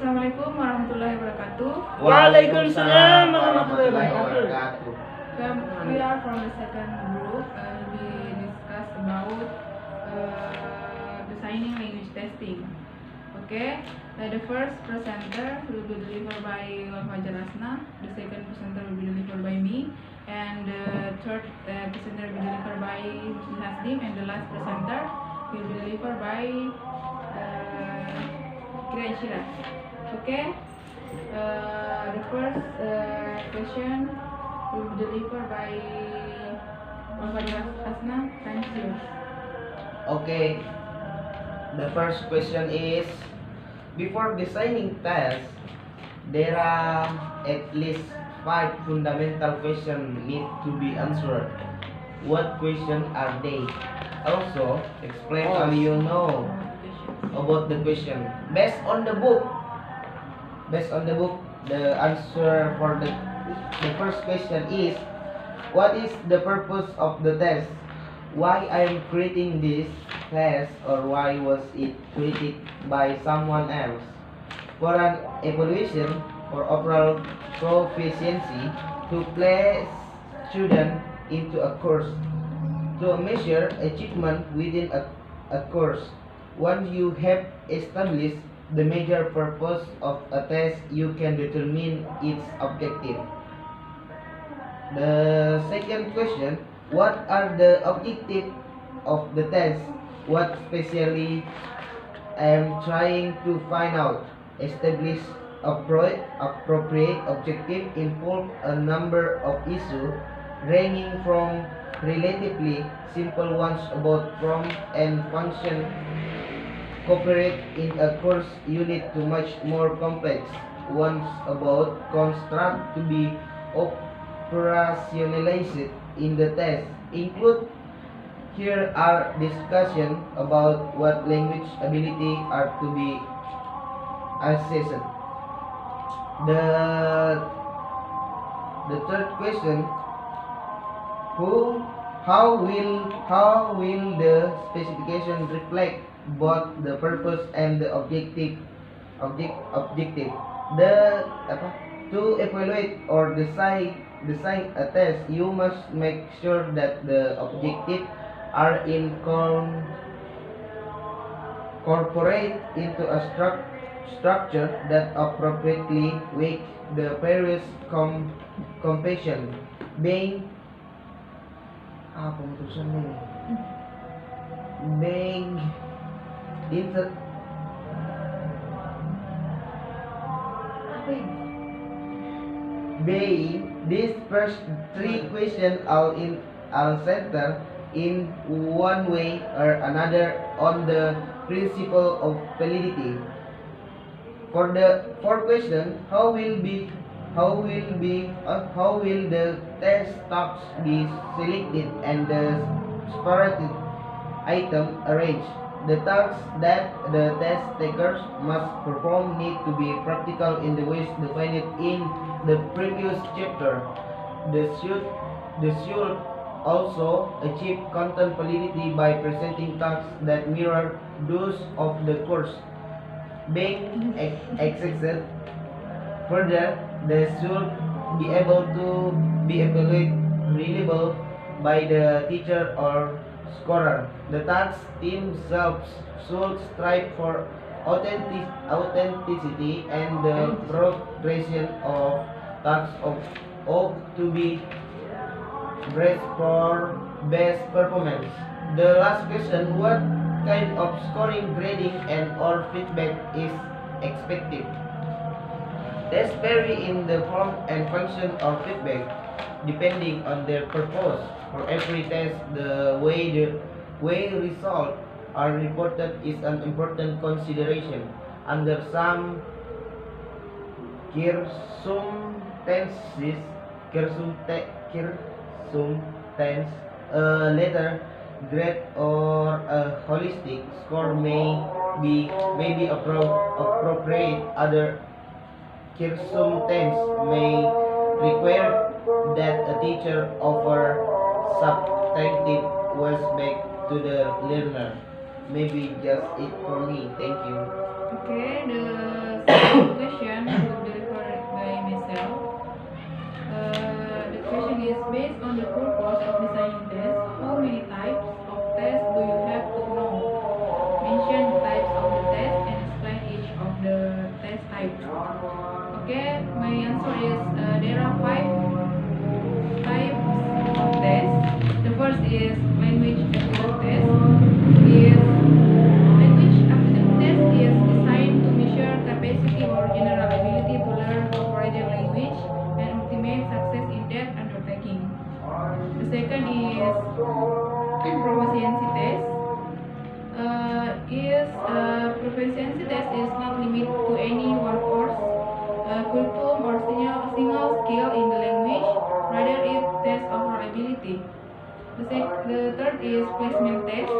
Assalamualaikum warahmatullahi wabarakatuh. Waalaikumsalam warahmatullahi wabarakatuh. We are from the second group. We discuss about designing language testing. Okay. The first presenter will be delivered by Fajar Asna. The second presenter will be delivered by me, and the third presenter will be delivered by Mr. Hasdim, and the last presenter will be delivered by Kira Ishira. Okay. The first question will be delivered by Fajar Asna. Thank you. Okay. The first question is, before designing tests, there are at least 5 fundamental questions need to be answered. What questions are they? Also, explain how you know about the question. Based on the book, the answer for the first question is, what is the purpose of the test? Why I am creating this test, or why was it created by someone else? For an evaluation for overall proficiency, to place student into a course, to measure achievement within a course. Once you have established the major purpose of a test, you can determine its objective. The second question, what are the objectives of the test? What specially I am trying to find out? Establish appropriate objective involve a number of issues ranging from relatively simple ones about form and function cooperate in a course unit to much more complex ones about construct to be operationalized in the test. Include here are discussion about what language ability are to be assessed. The third question, how will the specification reflect both the purpose and the objective? To evaluate or design a test, you must make sure that the objectives are incorporated into a structure that appropriately weight the various compassion being being inter these first 3 questions all center in one way or another on the principle of validity. For the fourth question, how will the test tasks be selected and the separated item arranged? The tasks that the test takers must perform need to be practical in the ways defined in the previous chapter. They should also achieve content validity by presenting tasks that mirror those of the course being executed. Further, they should be able to be evaluated reliable by the teacher or scorer. The task team themselves should strive for authenticity, and the progression of tasks ought to be braced for best performance. The last question, what kind of scoring, grading, and or feedback is expected? Tests vary in the form and function of feedback depending on their purpose. For every test, the way results are reported is an important consideration. Under some circumstances, a letter grade or a holistic score may be appropriate. Other circumstances may require that a teacher offer substantive feedback to the learner. Maybe just it for me. Thank you. Okay, the second question will be recorded by myself. The question is based on the purpose of designing tests, how many types of tests do you have to know? Mention the types of the test and explain each of the test types. Okay, my answer is there are 5 types of tests. The first is language aptitude test. Language aptitude test is designed to measure capacity or general ability to learn a foreign language and ultimate success in that undertaking. The second is proficiency test. Proficiency test is not limited to any one course, curriculum or single skill in the language. Rather, it tests overall ability. The third is placement test.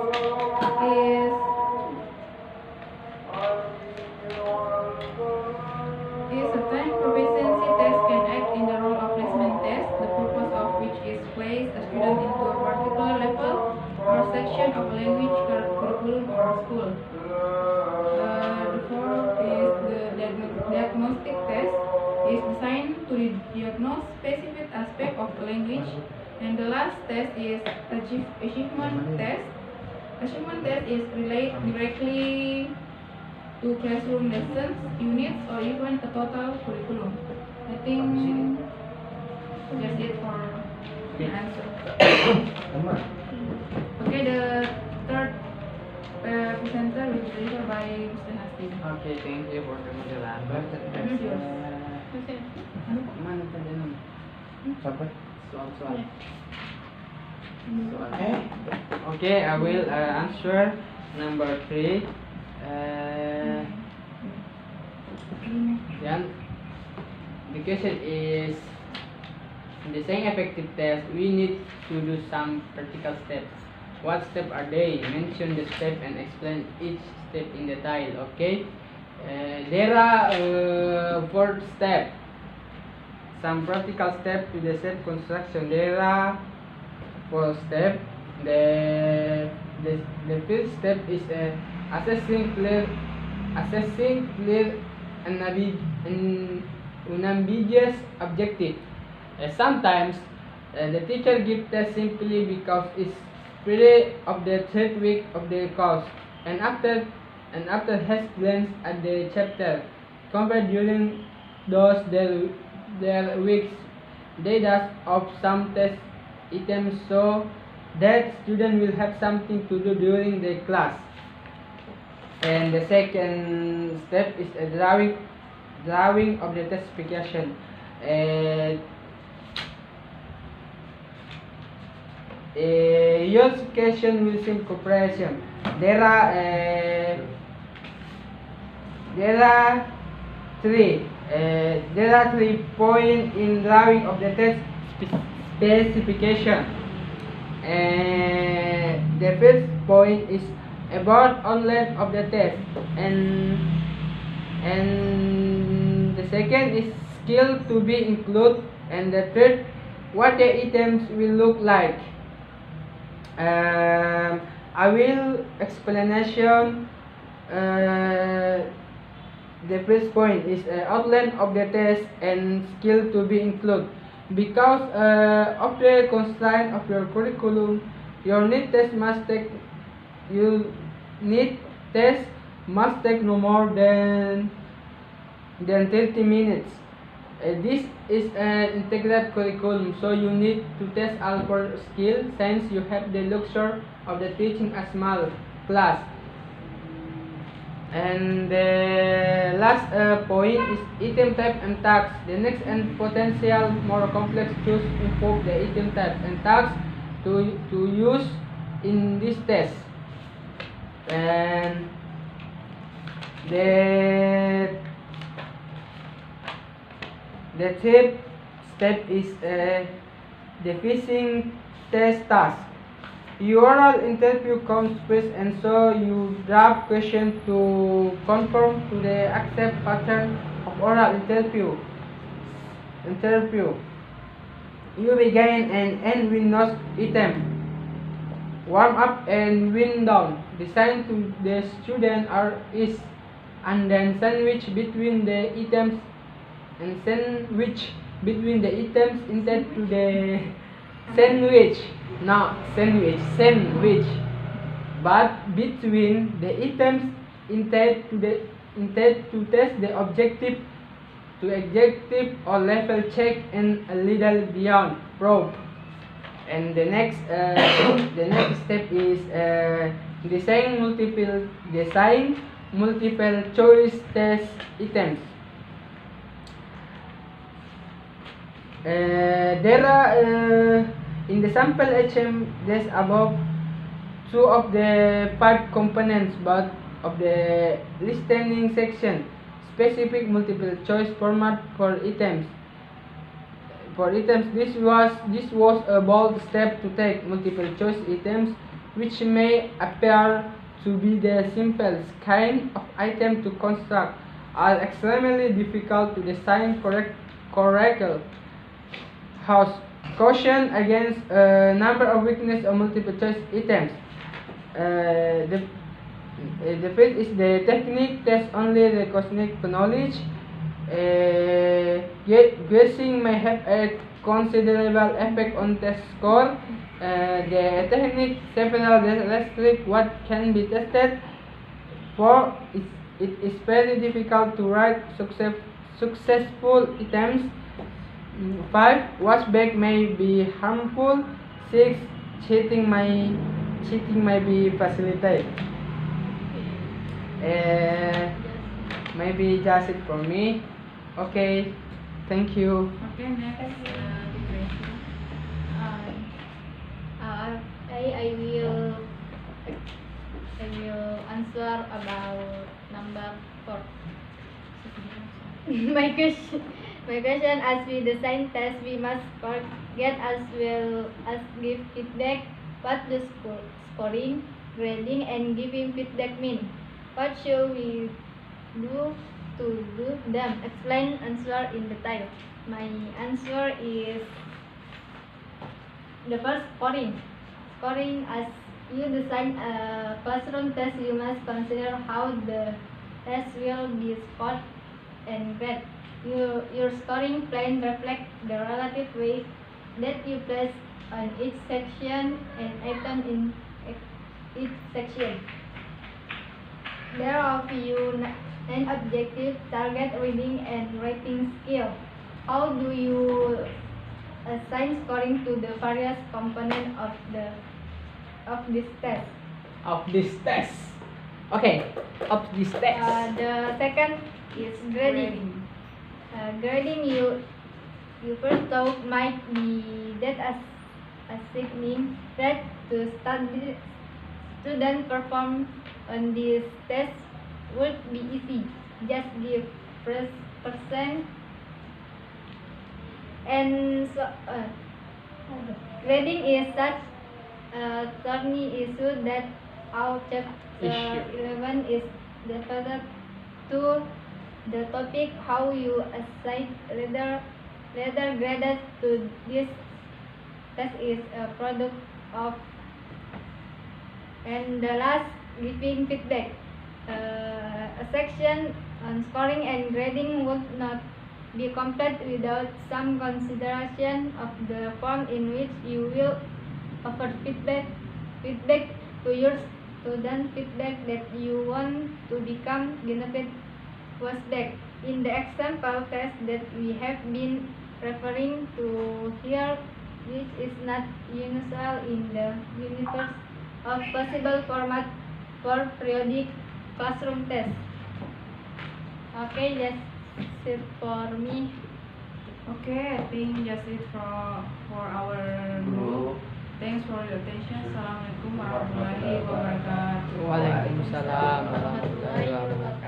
Is a time proficiency test can act in the role of placement test, the purpose of which is place a student into a particular level or section of a language curriculum or school. The fourth is the diagnostic test. Is designed to diagnose specific aspect of the language. And the last test is achievement test. Achievement test is related directly to classroom lessons, units, or even a total curriculum. I think that's it for the answer. Okay, the third presenter will be delivered by Mr. Hasti. Okay, thank you for the moderator. Mana tadi nom? Sampai. Soal. Okay, I will answer number 3. Then the question is, in the saying effective test, we need to do some practical steps. What steps are they? Mention the step and explain each step in detail. Okay. There are 4 steps. Some practical steps to the set construction. There are 4 steps. The first step is assessing clear and unambiguous objective. Sometimes the teacher gives test simply because it's pretty of the 3rd week of the course, and after has glanced at the chapter, compared during those their weeks, they does of some test items so that student will have something to do during the class. And the second step is a drawing of the test application. Your question will seem comparison. There are 3 points in drawing of the test specification. The first point is about on length of the test, and the second is skill to be included, and the third what the items will look like. I will explanation. The first point is outline of the test and skill to be included. Because of the constraint of your curriculum, your need test must take no more than 30 minutes. This is an integrated curriculum, so you need to test all 4 skills since you have the luxury of the teaching a small class. And the last point is item type and tags. The next and potential more complex choose improve the item type and tags to use in this test. And the third step is the phishing test task. Your oral interview comes first, and so you draft questions to conform to the accept pattern of oral interview. You begin and end with nose item, warm up and wind down. Designed to the student is and then sandwich between the items instead to the sandwich, not sandwich, but between the items instead to test the objective or level check and a little beyond probe. And the next the next step is design multiple choice test items. There are in the sample HM there's above 2 of the 5 components, but of the listening section specific multiple choice format for items. This was a bold step to take. Multiple choice items, which may appear to be the simplest kind of item to construct, are extremely difficult to design correctly. House caution against a number of weaknesses of multiple choice items. The first is the technique tests only the cognitive knowledge. Guessing may have a considerable effect on test score. The technique several restrict what can be tested. For it is very difficult to write successful items. 5. Washback may be harmful. 6. Cheating may be facilitated. Maybe just it from me. Okay, thank you. Okay, next, Gracie. I will answer about number 4. My question, as we design tests, we must get as well as give feedback. What does scoring, grading, and giving feedback mean? What should we do to do them? Explain answer in detail. My answer is the first, scoring. Scoring, as you design a classroom test, you must consider how the test will be scored and graded. Your scoring plan reflects the relative weight that you place on each section and item in each section. There are few and objective target reading and writing skill. How do you assign scoring to the various components of this test? Okay, of this test. The second is grading. Grading you first thought might be that as assigning grade to student perform on this test would be easy. Just give percent and so, grading is such a thorny issue that our chapter 11 is devoted to the topic how you assign letter graded to this test is a product of. And the last, giving feedback. A section on scoring and grading would not be complete without some consideration of the form in which you will offer feedback to your student, feedback that you want to become benefit was back. In the example test that we have been referring to here, which is not unusual in the universe of possible format for periodic classroom test. Okay, that's it for me. Okay, I think that's it for our group. Thanks for your attention. Assalamualaikum warahmatullahi wabarakatuh. Waalaikumsalam warahmatullahi wabarakatuh.